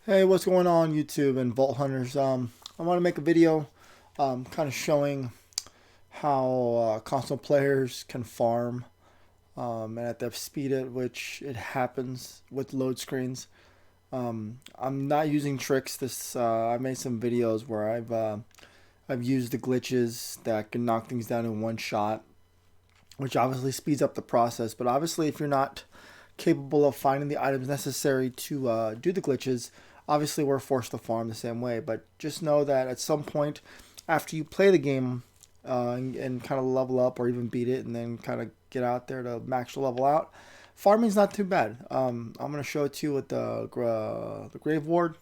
Hey, what's going on YouTube and Vault Hunters? I want to make a video kind of showing how console players can farm and at the speed at which it happens with load screens. I'm not using tricks. I've made some videos where I've used the glitches that can knock things down in one shot, which obviously speeds up the process. But obviously, if you're not capable of finding the items necessary to do the glitches, obviously we're forced to farm the same way. But just know that at some point, after you play the game and kind of level up or even beat it, and then kind of get out there to max your level out, farming's not too bad. I'm gonna show it to you with the Grave Ward.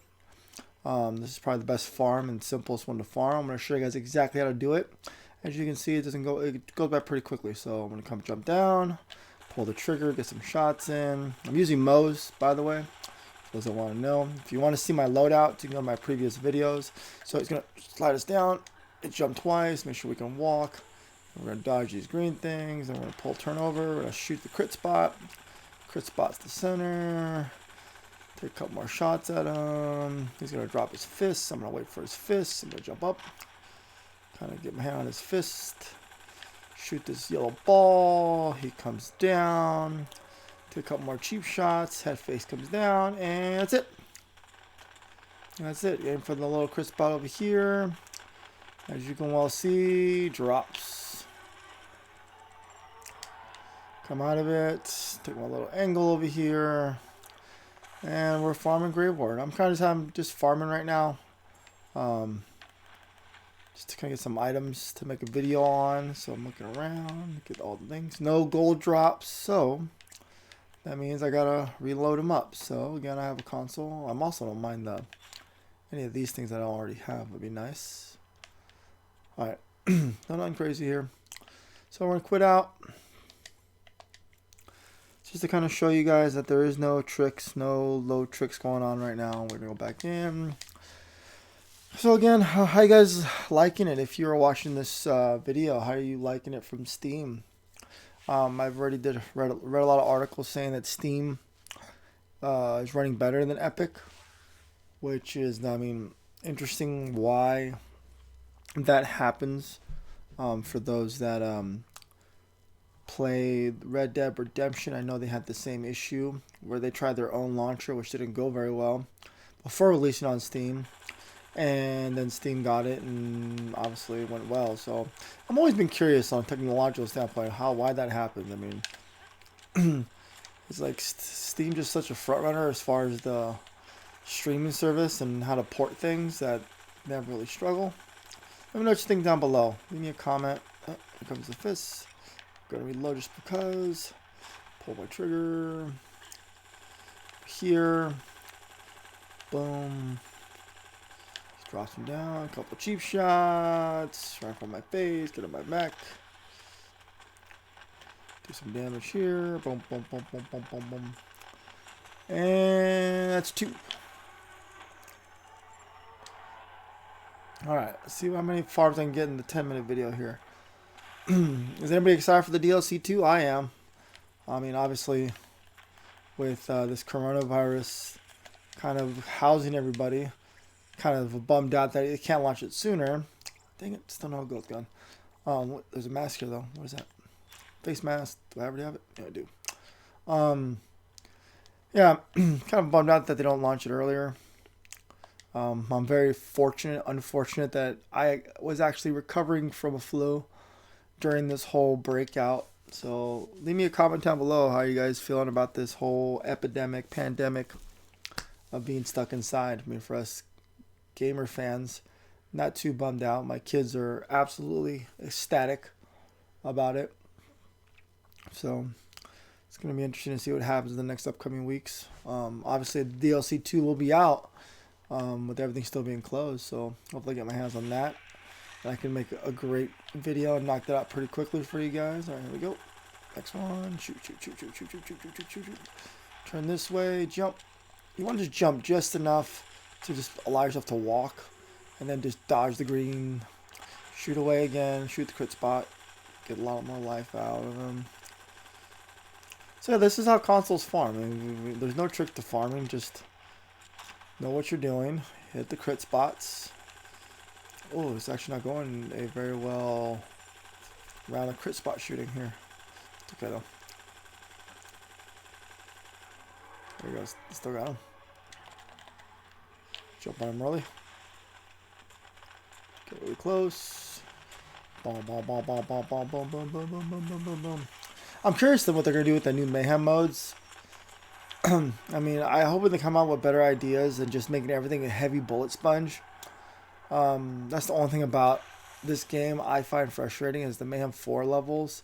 This is probably the best farm and simplest one to farm. I'm gonna show you guys exactly how to do it. As you can see, it goes by pretty quickly. So I'm gonna come jump down, pull the trigger, get some shots in. I'm using Moze, by the way. Those that want to know. If you want to see my loadout, you can go to my previous videos. So it's gonna slide us down. It jumped twice. Make sure we can walk. We're gonna dodge these green things. Then we're gonna pull turnover. We're gonna shoot the crit spot. Crit spot's the center. Take a couple more shots at him. He's gonna drop his fists. I'm gonna wait for his fists. I'm gonna jump up. Kind of get my hand on his fist. Shoot this yellow ball. He comes down. Take a couple more cheap shots. Head face comes down. And that's it. That's it. Aim for the little crit spot over here. As you can well see, drops. Come out of it. Take my little angle over here. And we're farming Grave Ward. I'm just farming right now. Just to kind of get some items to make a video on. So I'm looking around, get all the things. No gold drops, so that means I gotta reload them up. So again, I have a console. I'm also don't mind any of these things that I already have would be nice. All right, nothing crazy here. So we're gonna quit out. Just to kind of show you guys that there is no tricks, no load tricks going on right now. We're gonna go back in. So again, how you guys liking it? If you're watching this video, how are you liking it from Steam? I've already read a lot of articles saying that Steam is running better than Epic, which is, I mean, interesting why that happens. For those that play Red Dead Redemption, I know they had the same issue where they tried their own launcher, which didn't go very well before releasing on Steam. And then Steam got it, and obviously it went well. So I've always been curious on a technological standpoint why that happened. I mean, it's like Steam just such a front runner as far as the streaming service and how to port things that they never really struggle. Let me know what you think down below. Leave me a comment. Oh, here comes the fist. I'm gonna reload just because. Pull my trigger. Here. Boom. Drops him down, a couple cheap shots, right on my face, get on my back. Do some damage here. Boom, boom, boom, boom, boom, boom, boom. And that's 2. Alright, let's see how many farms I can get in the 10-minute video here. Is anybody excited for the DLC 2? I am. I mean, obviously, with this coronavirus kind of housing everybody, kind of bummed out that it can't launch it sooner. Dang it, still no gold gun. There's a mask here though. What is that? Face mask. Do I already have it? Yeah, I do. Yeah, kind of bummed out that they don't launch it earlier. I'm very unfortunate that I was actually recovering from a flu during this whole breakout. So leave me a comment down below how you guys feeling about this whole pandemic of being stuck inside. I mean, for us gamer fans, not too bummed out. My kids are absolutely ecstatic about it. So it's going to be interesting to see what happens in the next upcoming weeks. Obviously, the DLC 2 will be out with everything still being closed. So hopefully I get my hands on that. And I can make a great video and knock that out pretty quickly for you guys. All right, here we go. Next one. Shoot, shoot, shoot, shoot, shoot, shoot, shoot, shoot, shoot, shoot. Turn this way. Jump. You want to just jump just enough to just allow yourself to walk, and then just dodge the green, shoot away again, shoot the crit spot, get a lot more life out of them. So yeah, this is how consoles farm. I mean, there's no trick to farming, just Know what you're doing. Hit the crit spots. Oh, it's actually not going a very well round of crit spot shooting here. It's okay though. There he goes. Still got him. Jump on him early. Get really close. Boom, boom, boom, boom, boom, boom, boom, boom, boom, boom, boom, boom, boom, boom. I'm curious to what they're gonna do with the new Mayhem modes. I mean, I hope they come out with better ideas than just making everything a heavy bullet sponge. That's the only thing about this game I find frustrating is the Mayhem 4 levels.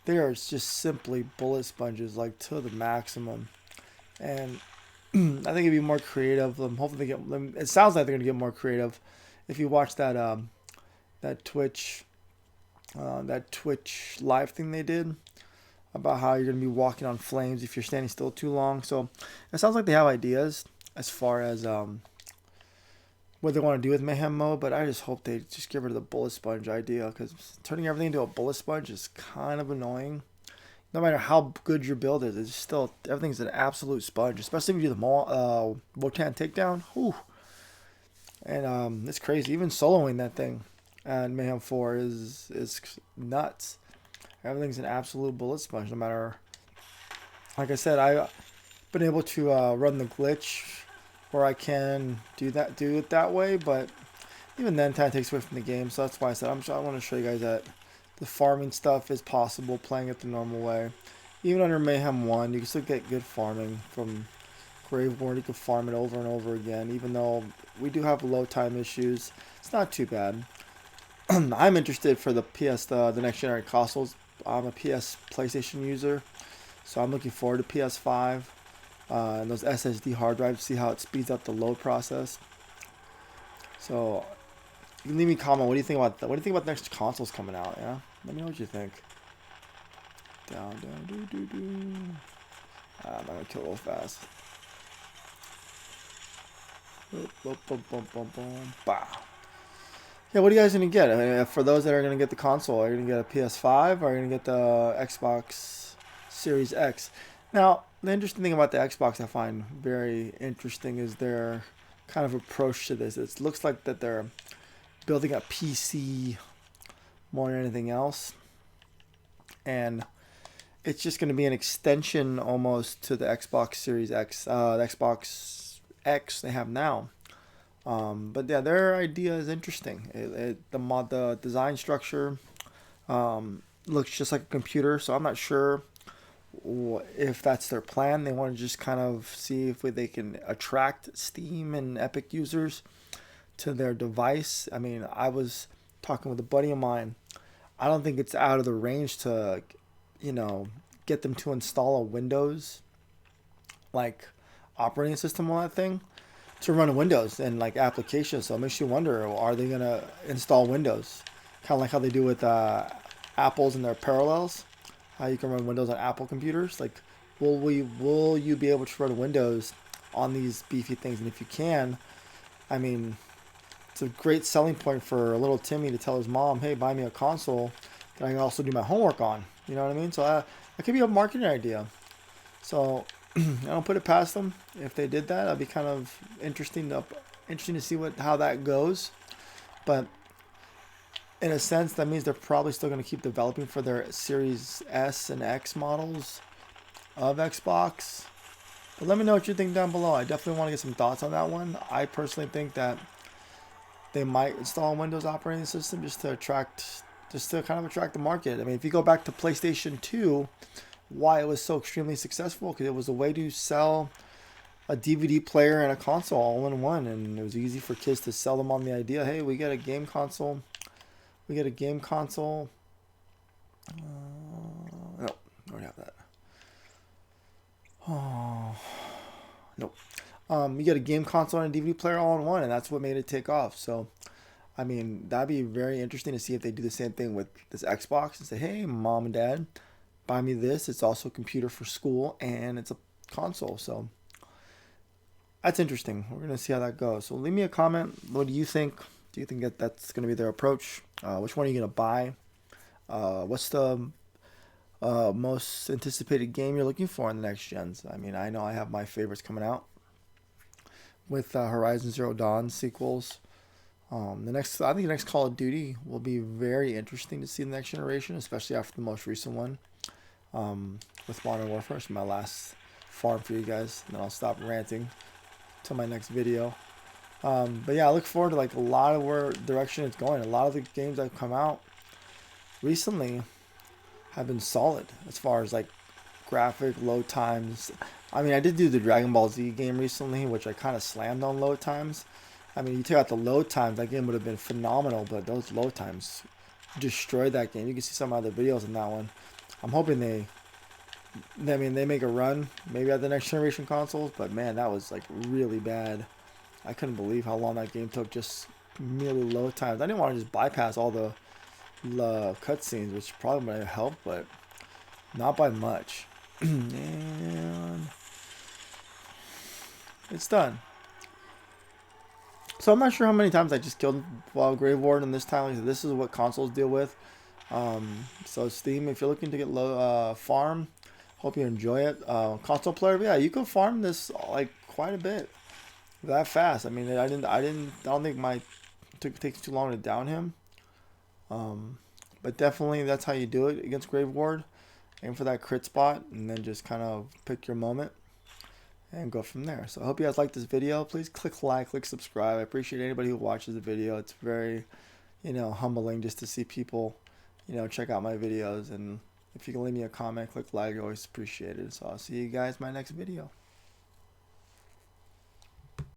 They are just simply bullet sponges, like to the maximum. And I think it'd be more creative. Hopefully they get them. It sounds like they're gonna get more creative. If you watch that Twitch live thing they did about how you're gonna be walking on flames if you're standing still too long. So it sounds like they have ideas as far as what they want to do with Mayhem mode, but I just hope they just get rid of the bullet sponge idea, because turning everything into a bullet sponge is kind of annoying. No matter how good your build is, it's still, everything's an absolute sponge, especially if you do the Wotan takedown. Whew. And it's crazy. Even soloing that thing and Mayhem 4 is nuts. Everything's an absolute bullet sponge, no matter. Like I said, I've been able to run the glitch where I can do it that way, but even then, time takes away from the game. So that's why I said I want to show you guys that the farming stuff is possible playing it the normal way. Even under Mayhem 1, you can still get good farming from Graveborn. You can farm it over and over again, even though we do have low time issues. It's not too bad. I'm interested for the the next generation consoles. I'm a PlayStation user, so I'm looking forward to PS5 and those SSD hard drives. See how it speeds up the load process. So you can leave me a comment. What do you think about that? What do you think about the next consoles coming out? Yeah, let me know what you think. Down, do. I'm gonna kill real fast. Boom. Bah. Yeah, what are you guys gonna get? I mean, for those that are gonna get the console, are you gonna get a PS5 or are you gonna get the Xbox Series X? Now, the interesting thing about the Xbox I find very interesting is their kind of approach to this. It looks like that they're building a PC more than anything else, and it's just going to be an extension almost to the Xbox Series X, the Xbox X they have now. But yeah, their idea is interesting. The design structure looks just like a computer, so I'm not sure if that's their plan. They want to just kind of see if they can attract Steam and Epic users to their device. I mean, I was talking with a buddy of mine. I don't think it's out of the range to, get them to install a Windows like operating system on that thing to run Windows and like applications. So it makes you wonder, are they gonna install Windows? Kind of like how they do with Apple's and their Parallels. How you can run Windows on Apple computers. Like, will you be able to run Windows on these beefy things? And if you can, I mean, it's a great selling point for little Timmy to tell his mom, hey, buy me a console that I can also do my homework on. You know what I mean? So that could be a marketing idea. So I don't put it past them. If they did that, that'd be kind of interesting to see how that goes. But in a sense, that means they're probably still going to keep developing for their Series S and X models of Xbox. But let me know what you think down below. I definitely want to get some thoughts on that one. I personally think that they might install a Windows operating system just to kind of attract the market. I mean, if you go back to PlayStation 2, why it was so extremely successful, because it was a way to sell a DVD player and a console all in one, and it was easy for kids to sell them on the idea, hey, we get a game console. No, I already have that. Oh, nope. You get a game console and a DVD player all in one, and that's what made it take off. So, I mean, that'd be very interesting to see if they do the same thing with this Xbox and say, hey, mom and dad, buy me this. It's also a computer for school, and it's a console. So, that's interesting. We're going to see how that goes. So, leave me a comment. What do you think? Do you think that's going to be their approach? Which one are you going to buy? What's the most anticipated game you're looking for in the next gens? I mean, I know I have my favorites coming out. with Horizon Zero Dawn sequels. I think the next Call of Duty will be very interesting to see in the next generation, especially after the most recent one with Modern Warfare. So my last farm for you guys, and then I'll stop ranting till my next video. But yeah, I look forward to like a lot of where direction it's going. A lot of the games that have come out recently have been solid as far as like graphic load times. I mean, I did do the Dragon Ball Z game recently, which I kind of slammed on load times. I mean, you take out the load times, that game would have been phenomenal, but those load times destroyed that game. You can see some other videos in that one. I'm hoping they make a run, maybe at the next generation consoles, but man, that was like really bad. I couldn't believe how long that game took, just merely load times. I didn't want to just bypass all the cutscenes, which probably might have helped, but not by much. And it's done. So I'm not sure how many times I just killed Grave Warden this time. Like, this is what consoles deal with. So Steam, if you're looking to get low farm, hope you enjoy it. Console player, yeah, you can farm this like quite a bit that fast. I mean, I don't think it takes too long to down him. But definitely that's how you do it against Grave Ward. Aim for that crit spot and then just kind of pick your moment and go from there. So I hope you guys like this video. Please click like, click subscribe. I appreciate anybody who watches the video. It's very, humbling just to see people, check out my videos. And if you can leave me a comment, click like, I always appreciate it. So I'll see you guys in my next video.